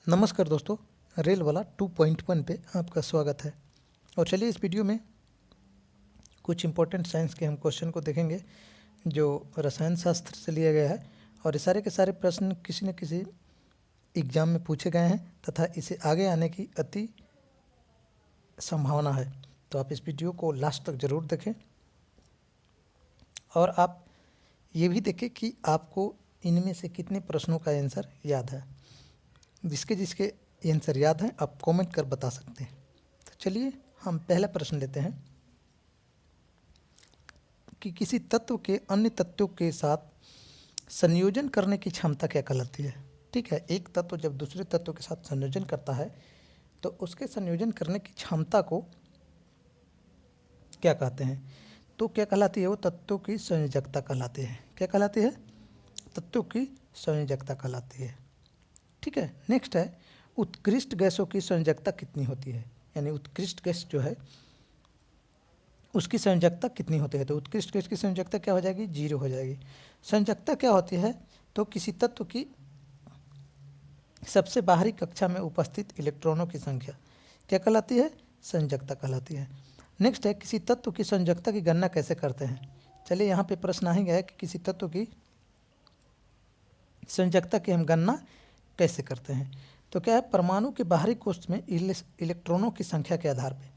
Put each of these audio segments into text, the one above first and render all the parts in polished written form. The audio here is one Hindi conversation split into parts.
नमस्कार दोस्तों, रेल वाला 2.1 पे आपका स्वागत है। और चलिए इस वीडियो में कुछ इम्पोर्टेंट साइंस के हम क्वेश्चन को देखेंगे जो रसायन शास्त्र से लिया गया है। और ये सारे के सारे प्रश्न किसी न किसी एग्जाम में पूछे गए हैं तथा इसे आगे आने की अति संभावना है। तो आप इस वीडियो को लास्ट तक ज़रूर देखें और आप ये भी देखें कि आपको इनमें से कितने प्रश्नों का आंसर याद है। जिसके जिसके आंसर याद हैं आप कमेंट कर बता सकते हैं। तो चलिए हम पहला प्रश्न लेते हैं कि किसी तत्व के अन्य तत्वों के साथ संयोजन करने की क्षमता क्या कहलाती है। ठीक है, एक तत्व जब दूसरे तत्व के साथ संयोजन करता है तो उसके संयोजन करने की क्षमता को क्या कहते हैं। तो क्या कहलाती है वो तत्वों की संयोजकता कहलाती है। क्या कहलाती है? तत्वों की संयोजकता कहलाती है। ठीक है, नेक्स्ट है उत्कृष्ट गैसों की संयोजकता कितनी होती है। यानी उत्कृष्ट गैस जो है उसकी संयोजकता कितनी होती है। तो उत्कृष्ट गैस की संयोजकता क्या हो जाएगी? 0 हो जाएगी। संयोजकता क्या होती है? तो किसी तत्व की सबसे बाहरी कक्षा में उपस्थित इलेक्ट्रॉनों की संख्या क्या कहलाती है? संयोजकता कहलाती है। नेक्स्ट है किसी तत्व की संयोजकता की गणना कैसे करते हैं। चलिए यहाँ पे प्रश्न आ ही गया है कि किसी तत्व की संयोजकता की हम गणना कैसे करते हैं। तो क्या है, परमाणु के बाहरी कोष्ठ में इलेक्ट्रॉनों की संख्या के आधार पर,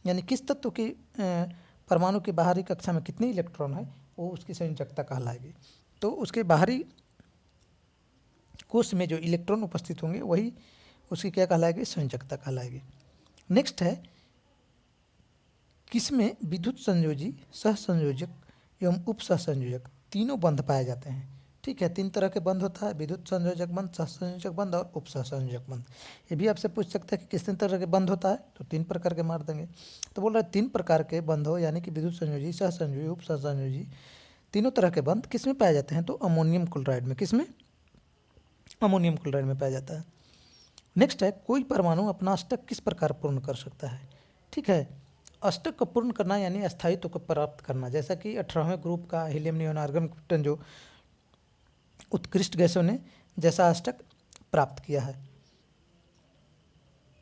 यानी किस तत्व की परमाणु की बाहरी कक्षा में कितने इलेक्ट्रॉन है वो उसकी संयोजकता कहलाएगी। तो उसके बाहरी कोष्ठ में जो इलेक्ट्रॉन उपस्थित होंगे वही उसकी क्या कहलाएगी? संयोजकता कहलाएगी। नेक्स्ट है किसमें विद्युत संयोजी, सहसंयोजक एवं उप सहसंयोजक तीनों बंध पाए जाते हैं। ठीक है, 3 तरह के बंध होता है, विद्युत संयोजक बंध, सहसंयोजक बंध और उप सहसंयोजक बंध। ये भी आपसे पूछ सकता है कि किस तरह के बंध होता है, तो 3 प्रकार के मार देंगे। तो बोल रहा है 3 प्रकार के बंध हो, यानी कि विद्युत संयोजी, सहसंयोजी, उप सहसंयोजी, तीनों तरह के बंध किस में पाए जाते हैं? तो अमोनियम क्लोराइड में। किस में? अमोनियम क्लोराइड में पाया जाता है। नेक्स्ट है कोई परमाणु अपना अष्टक किस प्रकार पूर्ण कर सकता है। ठीक है, अष्टक को पूर्ण करना यानी अस्थायित्व को प्राप्त करना, जैसा कि 18वें ग्रुप का हीलियम, नियोन, आर्गन, क्रिप्टन जो उत्कृष्ट गैसों ने जैसा अष्टक प्राप्त किया है।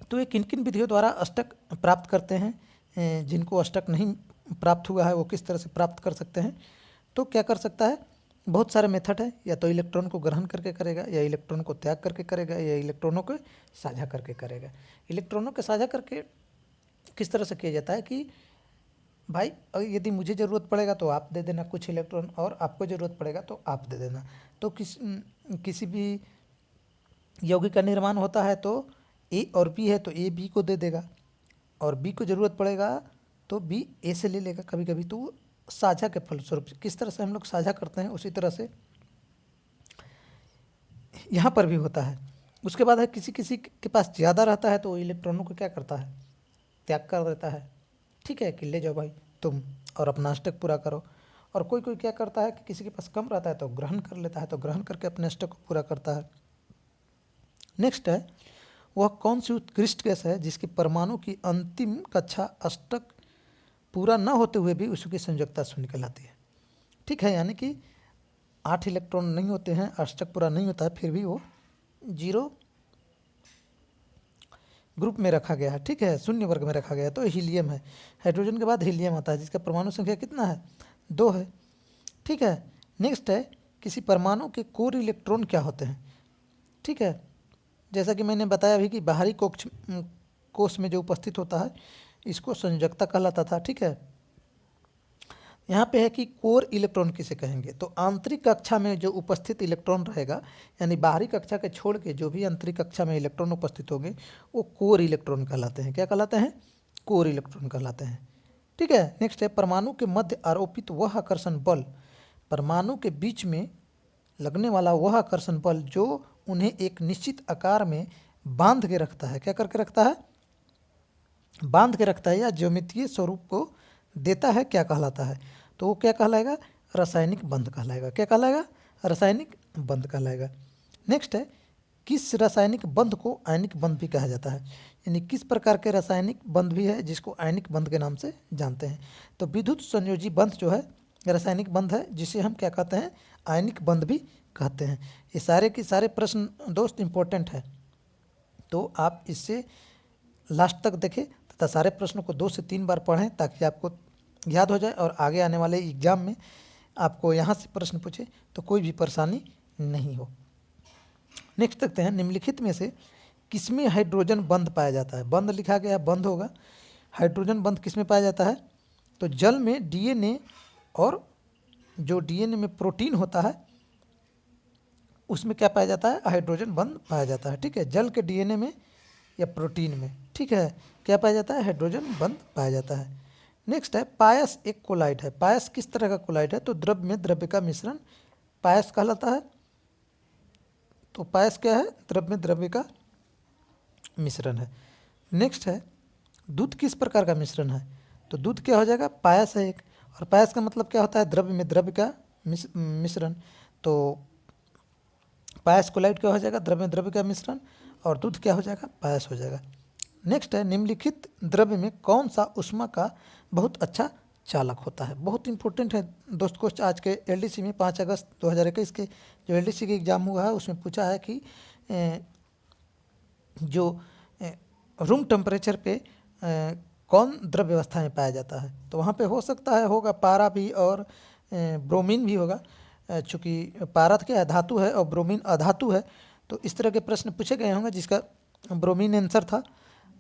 तो ये किन किन विधियों द्वारा अष्टक प्राप्त करते हैं, जिनको अष्टक नहीं प्राप्त हुआ है वो किस तरह से प्राप्त कर सकते हैं। तो क्या कर सकता है, बहुत सारे मेथड है। या तो इलेक्ट्रॉन को ग्रहण करके करेगा, या इलेक्ट्रॉन को त्याग करके करेगा, या इलेक्ट्रॉनों को साझा करके करेगा। इलेक्ट्रॉनों के साझा करके किस तरह से किया जाता है कि भाई यदि मुझे ज़रूरत पड़ेगा तो आप दे देना कुछ इलेक्ट्रॉन, और आपको ज़रूरत पड़ेगा तो आप दे देना। तो किसी भी यौगिक का निर्माण होता है तो ए और बी है तो ए बी को दे देगा, और बी को ज़रूरत पड़ेगा तो बी ए से ले लेगा कभी कभी। तो साझा के फलस्वरूप किस तरह से हम लोग साझा करते हैं उसी तरह से यहाँ पर भी होता है। उसके बाद है किसी किसी के पास ज़्यादा रहता है तो इलेक्ट्रॉनों को क्या करता है? त्याग कर देता है। ठीक है, कि ले जाओ भाई तुम और अपना अष्टक पूरा करो। और कोई कोई क्या करता है कि किसी के पास कम रहता है तो ग्रहण कर लेता है, तो ग्रहण करके अपने अष्टक को पूरा करता है। नेक्स्ट है वह कौन सी उत्कृष्ट गैस है जिसकी परमाणु की अंतिम कक्षा अष्टक पूरा न होते हुए भी उसकी संयोजकता शून्य कहलाती है। ठीक है, यानी कि 8 इलेक्ट्रॉन नहीं होते हैं, अष्टक पूरा नहीं होता है, फिर भी वो 0 ग्रुप में रखा गया है। ठीक है, शून्य वर्ग में रखा गया है। तो हीलियम है, हाइड्रोजन के बाद हीलियम आता है जिसका परमाणु संख्या कितना है? 2 है। ठीक है, नेक्स्ट है किसी परमाणु के कोर इलेक्ट्रॉन क्या होते हैं। ठीक है, जैसा कि मैंने बताया अभी कि बाहरी कोष में जो उपस्थित होता है इसको संयोजकता कहलाता था। ठीक है, यहाँ पे है कि कोर इलेक्ट्रॉन किसे कहेंगे। तो आंतरिक कक्षा में जो उपस्थित इलेक्ट्रॉन रहेगा, यानी बाहरी कक्षा के छोड़ के जो भी आंतरिक कक्षा में इलेक्ट्रॉन उपस्थित होंगे वो कोर इलेक्ट्रॉन कहलाते हैं। क्या कहलाते हैं? कोर इलेक्ट्रॉन कहलाते हैं। ठीक है, नेक्स्ट है परमाणु के मध्य आरोपित वह आकर्षण बल, परमाणु के बीच में लगने वाला वह आकर्षण बल जो उन्हें एक निश्चित आकार में बांध के रखता है। क्या करके रखता है? बांध के रखता है, या ज्योमितीय स्वरूप को देता है, क्या कहलाता है? तो वो क्या कहलाएगा? रासायनिक बंध कहलाएगा। क्या कहलाएगा? रासायनिक बंध कहलाएगा। नेक्स्ट है किस रासायनिक बंध को आयनिक बंध भी कहा जाता है। यानी किस प्रकार के रासायनिक बंध भी है जिसको आयनिक बंध के नाम से जानते हैं। तो विद्युत संयोजी बंध जो है रासायनिक बंध है, जिसे हम क्या कहते हैं? आयनिक बंध भी कहते हैं। ये सारे के सारे प्रश्न दोस्त इंपॉर्टेंट है। तो आप इससे लास्ट तक देखें तथा सारे प्रश्नों को 2 से 3 बार पढ़ें ताकि आपको याद हो जाए और आगे आने वाले एग्जाम में आपको यहाँ से प्रश्न पूछे तो कोई भी परेशानी नहीं हो। नेक्स्ट देखते हैं, निम्नलिखित में से किसमें हाइड्रोजन बंध पाया जाता है। बंध लिखा गया, बंध होगा। हाइड्रोजन बंध किसमें पाया जाता है? तो जल में डीएनए और जो डीएनए में प्रोटीन होता है उसमें क्या पाया जाता है? हाइड्रोजन बंध पाया जाता है। ठीक है, जल के डीएनए में या प्रोटीन में, ठीक है, क्या पाया जाता है? हाइड्रोजन बंध पाया जाता है। नेक्स्ट है, पायस एक कोलाइड है। पायस किस तरह का कोलाइड है? तो द्रव्य में द्रव्य का मिश्रण पायस कहलाता है। तो पायस क्या है? द्रव्य में द्रव्य का मिश्रण है। नेक्स्ट है, दूध किस प्रकार का मिश्रण है? तो दूध क्या हो जाएगा? पायस है एक। और पायस का मतलब क्या होता है? द्रव्य में द्रव्य का मिश्रण। तो पायस कोलाइड क्या हो जाएगा? द्रव्य में द्रव्य का मिश्रण। और दूध क्या हो जाएगा? पायस हो जाएगा। नेक्स्ट है, निम्नलिखित द्रव्य में कौन सा ऊष्मा का बहुत अच्छा चालक होता है? बहुत इंपॉर्टेंट है दोस्त क्वेश्चन आज के एलडीसी में। 5 अगस्त 2021 के जो एलडीसी के एग्जाम हुआ है उसमें पूछा है कि जो रूम टेम्परेचर पे कौन द्रव्य अवस्था में पाया जाता है? तो वहाँ पे हो सकता है होगा पारा भी और ब्रोमीन भी होगा। चूँकि पारा क्या है? धातु है और ब्रोमीन अधातु है। तो इस तरह के प्रश्न पूछे गए होंगे जिसका ब्रोमीन आंसर था।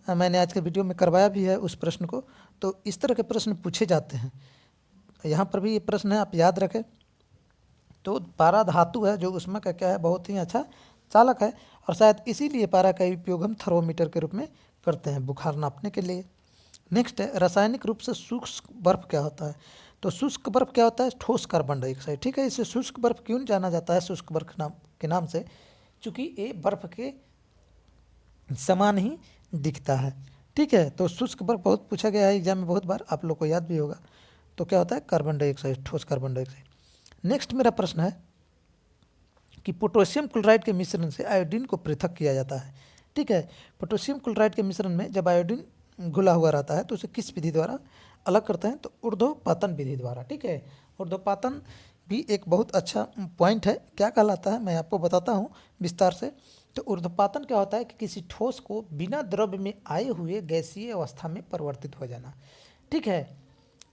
मैंने आज के वीडियो में करवाया भी है उस प्रश्न को। तो इस तरह के प्रश्न पूछे जाते हैं। यहाँ पर भी ये प्रश्न है, आप याद रखें। तो पारा धातु है जो ऊष्मा का क्या है? बहुत ही अच्छा चालक है। और शायद इसीलिए पारा का उपयोग हम थर्मोमीटर के रूप में करते हैं बुखार नापने के लिए। नेक्स्ट है, रासायनिक रूप से शुष्क बर्फ क्या होता है? तो शुष्क बर्फ क्या होता है? ठोस कार्बन डाइऑक्साइड। ठीक है, इसे शुष्क बर्फ क्यों जाना जाता है? शुष्क बर्फ के नाम से, चूँकि ये बर्फ के समान ही दिखता है। ठीक है, तो शुष्क बर्फ बहुत पूछा गया है एग्जाम में बहुत बार, आप लोग को याद भी होगा। तो क्या होता है? कार्बन डाइऑक्साइड, ठोस कार्बन डाइऑक्साइड। नेक्स्ट मेरा प्रश्न है कि पोटेशियम क्लोराइड के मिश्रण से आयोडीन को पृथक किया जाता है। ठीक है, पोटेशियम क्लोराइड के मिश्रण में जब आयोडीन घुला हुआ रहता है तो उसे किस विधि द्वारा अलग करते हैं? तो ऊर्ध्वपातन विधि द्वारा। ठीक है, ऊर्ध्वपातन भी एक बहुत अच्छा पॉइंट है। क्या कहलाता है मैं आपको बताता हूँ विस्तार से। तो ऊर्ध्वपातन क्या होता है कि किसी ठोस को बिना द्रव्य में आए हुए गैसीय अवस्था में परिवर्तित हो जाना। ठीक है,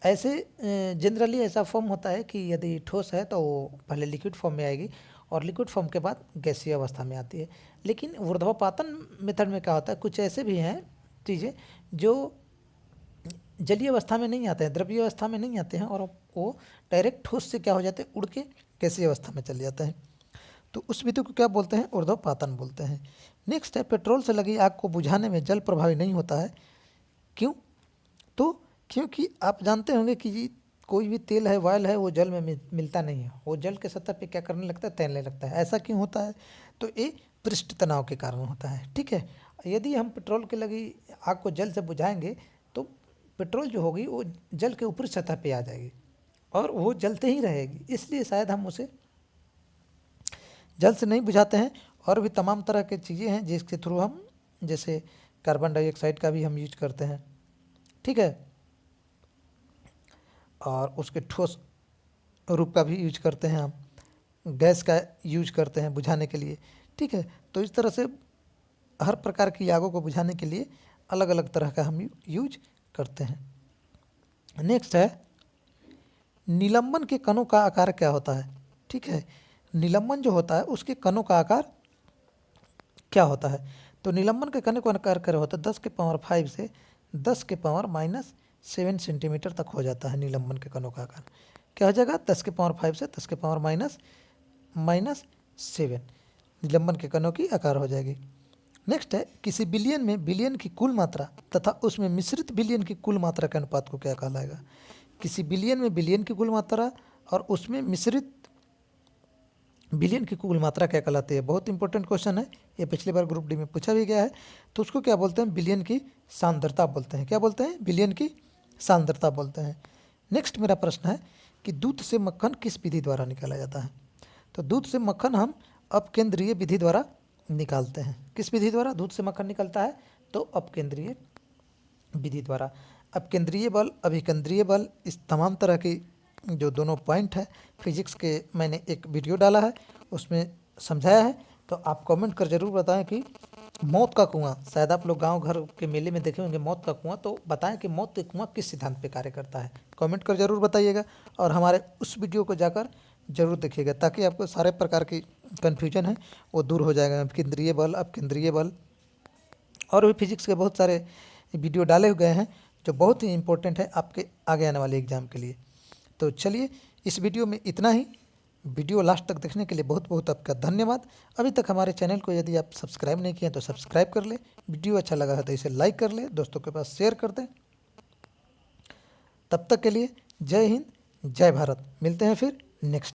ऐसे जनरली ऐसा फॉर्म होता है कि यदि ठोस है तो वो पहले लिक्विड फॉर्म में आएगी और लिक्विड फॉर्म के बाद गैसीय अवस्था में आती है। लेकिन ऊर्ध्वपातन मेथड में क्या होता है, कुछ ऐसे भी हैं चीज़ें जो जलीय अवस्था में नहीं आते हैं, द्रवीय अवस्था में नहीं आते हैं और वो डायरेक्ट ठोस से क्या हो जाते हैं? उड़ के गैसीय अवस्था में चले जाते हैं। तो उस विधि को क्या बोलते हैं? ऊर्ध्वपातन बोलते हैं। नेक्स्ट है, पेट्रोल से लगी आग को बुझाने में जल प्रभावी नहीं होता है। क्यों? तो क्योंकि आप जानते होंगे कि कोई भी तेल है, ऑयल है, वो जल में मिलता नहीं है। वो जल के सतह पे क्या करने लगता है? तैरने लगता है। ऐसा क्यों होता है? तो ये पृष्ठ तनाव के कारण होता है। ठीक है, यदि हम पेट्रोल के लगी आग को जल से बुझाएंगे तो पेट्रोल जो होगी वो जल के ऊपरी सतह पे आ जाएगी और वो जलते ही रहेगी। इसलिए शायद हम उसे जल से नहीं बुझाते हैं। और भी तमाम तरह की चीज़ें हैं जिसके थ्रू हम, जैसे कार्बन डाइऑक्साइड का भी हम यूज करते हैं। ठीक है, और उसके ठोस रूप का भी यूज करते हैं हम, गैस का यूज करते हैं बुझाने के लिए। ठीक है, तो इस तरह से हर प्रकार की आगों को बुझाने के लिए अलग अलग तरह का हम यूज करते हैं। नेक्स्ट है, निलंबन के कणों का आकार क्या होता है? ठीक है, निलंबन जो होता है उसके कणों का आकार क्या होता है? तो निलंबन के कणों का आकार क्या होता है? 10 के पावर 5 से 10 के पावर -7 सेंटीमीटर तक हो जाता है निलंबन के कणों का आकार। क्या हो जाएगा? 10 के पावर 5 से 10 के पावर -7 निलंबन के कणों की आकार हो जाएगी। नेक्स्ट है, किसी बिलियन में बिलियन की कुल मात्रा तथा उसमें मिश्रित बिलियन की कुल मात्रा के अनुपात को क्या कहलाएगा? किसी बिलियन में बिलियन की कुल मात्रा और उसमें मिश्रित बिलियन की कुल मात्रा क्या कहलाती है? बहुत इंपॉर्टेंट क्वेश्चन है, ये पिछली बार ग्रुप डी में पूछा भी गया है। तो उसको क्या बोलते हैं? बिलियन की सांद्रता बोलते हैं। क्या बोलते हैं? बिलियन की सांद्रता बोलते हैं। नेक्स्ट मेरा प्रश्न है कि दूध से मक्खन किस विधि द्वारा निकाला जाता है? तो दूध से मक्खन हम अपकेंद्रीय विधि द्वारा निकालते हैं। किस विधि द्वारा दूध से मक्खन निकलता है? तो अपकेंद्रीय विधि द्वारा। अपकेंद्रीय बल, अभिकेंद्रीय बल, इस तमाम तरह की जो दोनों पॉइंट है फिजिक्स के, मैंने एक वीडियो डाला है उसमें समझाया है। तो आप कमेंट कर ज़रूर बताएं कि मौत का कुआं, शायद आप लोग गांव घर के मेले में देखे होंगे मौत का कुआं, तो बताएं कि मौत का कुआं किस सिद्धांत पे कार्य करता है। कमेंट कर जरूर बताइएगा और हमारे उस वीडियो को जाकर जरूर देखिएगा, ताकि आपको सारे प्रकार की कन्फ्यूजन है वो दूर हो जाएगा। केंद्रीय बल, अपकेंद्रीय बल और भी फिजिक्स के बहुत सारे वीडियो डाले गए हैं जो बहुत ही इंपॉर्टेंट है आपके आगे आने वाले एग्जाम के लिए। तो चलिए इस वीडियो में इतना ही। वीडियो लास्ट तक देखने के लिए बहुत बहुत आपका धन्यवाद। अभी तक हमारे चैनल को यदि आप सब्सक्राइब नहीं किए तो सब्सक्राइब कर ले, वीडियो अच्छा लगा है तो इसे लाइक कर ले, दोस्तों के पास शेयर कर दें। तब तक के लिए जय हिंद, जय भारत। मिलते हैं फिर नेक्स्ट।